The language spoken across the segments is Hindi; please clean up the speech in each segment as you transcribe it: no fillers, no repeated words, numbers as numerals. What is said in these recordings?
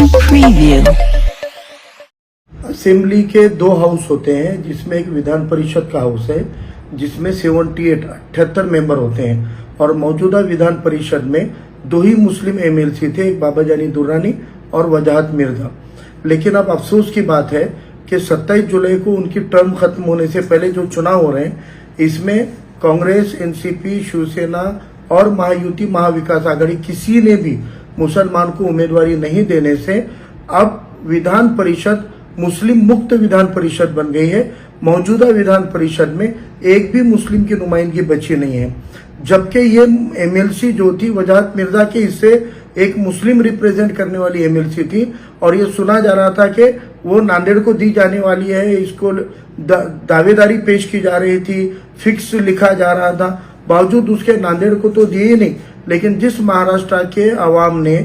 Preview. असेंबली के दो हाउस होते हैं, जिसमें एक विधान परिषद का हाउस है जिसमें 78 मेंबर होते हैं, और मौजूदा विधान परिषद में दो ही मुस्लिम एमएलसी थे, एक बाबा जानी दुर्रानी और वजाहत मिर्जा। लेकिन अब अफसोस की बात है कि 27 जुलाई को उनकी टर्म खत्म होने से पहले जो चुनाव हो रहे हैं, इसमें कांग्रेस, एनसीपी, शिवसेना और महायुति महाविकास आघाड़ी किसी ने भी मुसलमान को उम्मीदवारी नहीं देने से अब विधान परिषद मुस्लिम मुक्त विधान परिषद बन गई है। मौजूदा विधान परिषद में एक भी मुस्लिम की नुमाइंदगी बची नहीं है, जबकि ये एमएलसी जो थी वजाहत मिर्जा के हिस्से एक मुस्लिम रिप्रेजेंट करने वाली एमएलसी थी, और ये सुना जा रहा था कि वो नांदेड़ को दी जाने वाली है, इसको दावेदारी पेश की जा रही थी, फिक्स लिखा जा रहा था। बावजूद उसके नांदेड़ को तो दिए ही नहीं, लेकिन जिस महाराष्ट्र के अवाम ने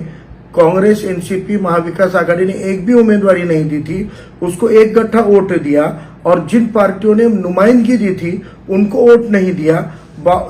कांग्रेस, एनसीपी, महाविकास आघाड़ी ने एक भी उम्मीदवारी नहीं दी थी, उसको एक गट्ठा वोट दिया, और जिन पार्टियों ने नुमाइंदगी दी थी उनको वोट नहीं दिया।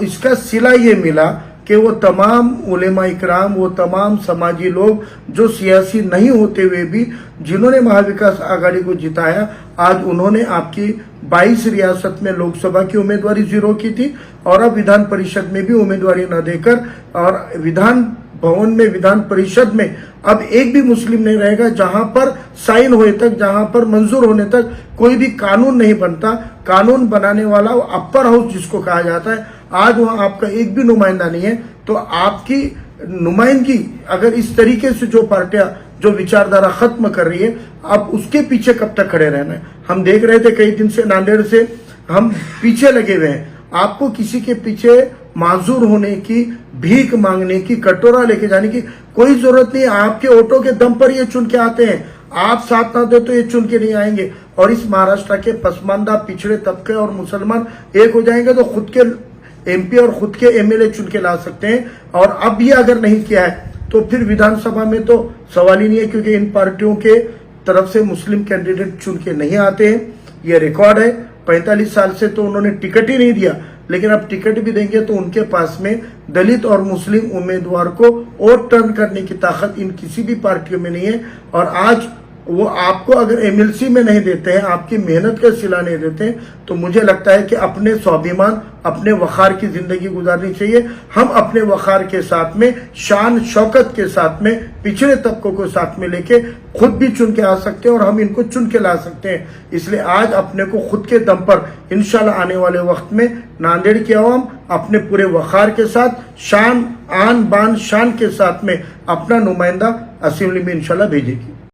इसका सिला ये मिला कि वो तमाम उलेमा इकराम, वो तमाम समाजी लोग जो सियासी नहीं होते हुए भी जिन्होंने महाविकास आघाड़ी को जिताया, आज उन्होंने आपकी 22 रियासत में लोकसभा की उम्मीदवारी जीरो की थी, और अब विधान परिषद में भी उम्मीदवारी न देकर, और विधान भवन में, विधान परिषद में अब एक भी मुस्लिम नहीं रहेगा। जहां पर साइन होने तक, जहां पर मंजूर होने तक कोई भी कानून नहीं बनता। कानून बनाने वाला अपर हाउस जिसको कहा जाता है, आज वहां आपका एक भी नुमाइंदा नहीं है। तो आपकी नुमाइंदगी अगर इस तरीके से जो पार्टियां जो विचारधारा खत्म कर रही है, अब उसके पीछे कब तक खड़े रहना है। हम देख रहे थे कई दिन से नांदेड़ से हम पीछे लगे हुए हैं। आपको किसी के पीछे माजूर होने की, भीख मांगने की, कटोरा लेके जाने की कोई जरूरत नहीं। आपके वोटों के दम पर ये चुन के आते हैं। आप साथ ना दे तो ये चुन के नहीं आएंगे, और इस महाराष्ट्र के पसमानदा पिछड़े तबके और मुसलमान एक हो जाएंगे तो खुद के एमपी और खुद के एमएलए चुन के ला सकते हैं। और अब भी अगर नहीं किया है तो फिर विधानसभा में तो सवाल ही नहीं है, क्योंकि इन पार्टियों के तरफ से मुस्लिम कैंडिडेट चुन के नहीं आते हैं। ये रिकॉर्ड है। 45 साल से तो उन्होंने टिकट ही नहीं दिया, लेकिन अब टिकट भी देंगे तो उनके पास में दलित और मुस्लिम उम्मीदवार को वोट टर्न करने की ताकत इन किसी भी पार्टियों में नहीं है। और आज वो आपको अगर एमएलसी में नहीं देते हैं, आपकी मेहनत का सिला नहीं देते हैं, तो मुझे लगता है कि अपने स्वाभिमान, अपने वखार की जिंदगी गुजारनी चाहिए। हम अपने वखार के साथ में, शान शौकत के साथ में, पिछड़े तबकों को साथ में लेके खुद भी चुन के आ सकते हैं, और हम इनको चुन के ला सकते हैं। इसलिए आज अपने को खुद के दम पर इंशाल्लाह आने वाले वक्त में नांदेड़ की आवाम अपने पूरे वखार के साथ, शान, आन बान शान के साथ में अपना नुमाइंदा असेंबली में इंशाल्लाह भेजेगी।